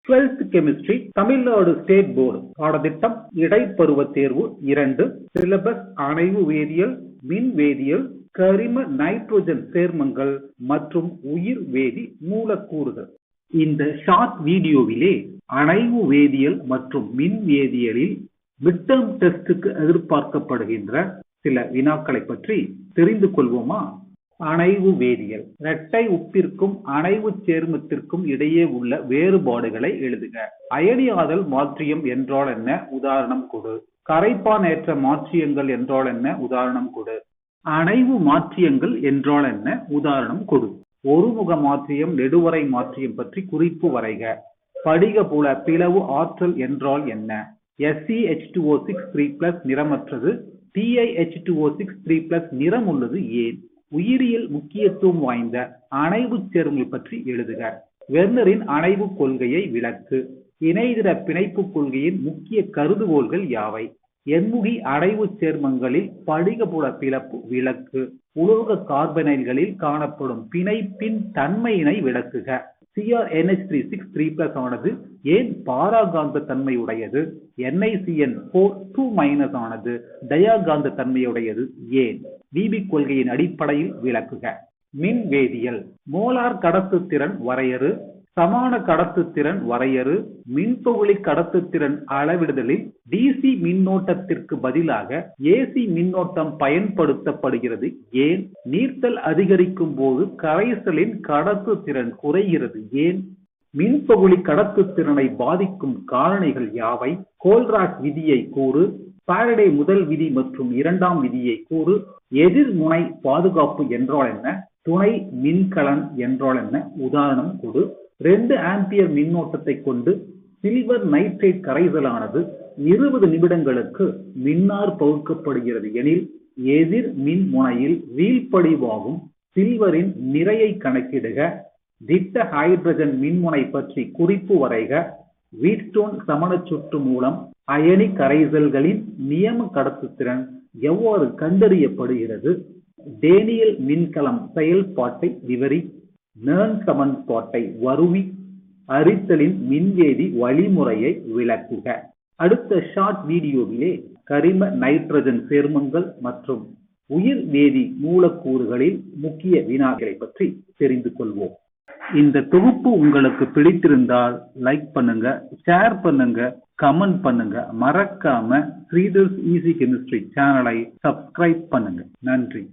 12th chemistry Tamil Nadu state board பாடத்திட்டம் இடைப்பருவ தேர்வு 2 syllabus அணைவு வேதியியல், மின் வேதியியல், கரிம நைட்ரோஜன் சேர்மங்கள் மற்றும் உயிர் வேதி மூலக்கூறுகள். இந்த ஷார்ட் வீடியோவிலே அணைவு வேதியியல் மற்றும் மின் வேதியியலில் மிட் டர்ம் டெஸ்டுக்கு எதிர்பார்க்கப்படுகின்ற சில வினாக்களை பற்றி தெரிந்து கொள்வோமா? அணைவு வேதியியல். இரட்டை உப்பிற்கும் அணைவு சேர்மத்திற்கும் இடையே உள்ள வேறுபாடுகளை எழுதுக. அயனியாதல் மாற்றியம் என்றால் என்ன? உதாரணம் கொடு. கரைப்பானேற்ற மாற்றியங்கள் என்றால் என்ன? உதாரணம் கொடு. அணைவு மாற்றியங்கள் என்றால் என்ன? உதாரணம் கொடு. ஒருமுக மாற்றியம், நெடுவரை மாற்றியம் பற்றி குறிப்பு வரைக. படிகபுல பிளவு ஆற்றல் என்றால் என்ன? SeH2O6 3+ நிறமற்றது, TiH2O6 3+ நிறம் உள்ளது ஏன்? உயிரியல் முக்கியத்துவம் வாய்ந்த அணைவு சேர்மங்கள் பற்றி எழுதுக. வெர்னரின் அணைவு கொள்கையை விளக்கு. இணைதிர பிணைப்பு கொள்கையின் முக்கிய கருதுகோள்கள் யாவை? எண்முகி அணைவு சேர்மங்களில் படிகபுல பிளப்பு விளக்கு. உலோக கார்பனைல்களில் காணப்படும் பிணைப்பின் தன்மையினை விளக்குக. CrNH3 6 3+ ஆனது ஏன் பாராகாந்த தன்மை உடையது? NiCN4 2- ஆனது டயாகாந்த தன்மையுடையது ஏன்? வீபி கொள்கையின் அடிப்படையில் விளக்குக. மின் வேதியியல். மோலார் கடத்துத்திறன் வரையறு, சமான கடத்துத்திறன் வரையறு. மின்பகுளி கடத்துத்திறன் அளவிடுதலில் DC மின்னோட்டத்திற்கு பதிலாக AC மின்னோட்டம் பயன்படுத்தப்படுகிறது ஏன்? நீர்த்தல் அதிகரிக்கும் போது கரைசலின் கடத்துத்திறன் குறைகிறது ஏன்? மின்பகுளி கடத்துத்திறனை பாதிக்கும் காரணிகள் யாவை? கோல்ராட் விதியை கூறு. பாரடே முதல் விதி மற்றும் இரண்டாம் விதியை கூறு. எதிர்முனை பாதுகாப்பு என்றால் என்ன? துணை மின்கலன் என்றால் என்ன? உதாரணம் கொடு. 2 ஆம்பியர் மின்னோட்டத்தை கொண்டு சில்வர் நைட்ரேட் கரைசலானது 20 நிமிடங்களுக்கு மின்னார் பகுக்கப்படுகிறது எனில் எதிர் மின் முனையில் வீழ்படிவாகும் சில்வரின் நிறையை கணக்கிடுக. திட்ட ஹைட்ரஜன் மின்முனை பற்றி குறிப்பு வரைக. வீட்ஸ்டோன் சமண சுற்று மூலம் அயனி கரைசல்களின் நியம கடத்துத்திறன் எவ்வாறு கண்டறியப்படுகிறது? டேனியல் மின்கலம் செயல்பாட்டை விவரி. நேர்ன் சமன்பாட்டை வருவி. அரித்தலின் மின்வேதி வழிமுறையை விளக்குக. அடுத்த ஷார்ட் வீடியோவிலே கரிம நைட்ரஜன் சேர்மங்கள் மற்றும் உயிர் வேதி மூலக்கூறுகளில் முக்கிய வினாக்களை பற்றி தெரிந்து கொள்வோம். இந்த தொகுப்பு உங்களுக்கு பிடித்திருந்தால் லைக் பண்ணுங்க, ஷேர் பண்ணுங்க, கமெண்ட் பண்ணுங்க. மறக்காம ஸ்ரீதர்ஸ் ஈஸி கெமிஸ்ட்ரி சேனலை சப்ஸ்கிரைப் பண்ணுங்க. நன்றி.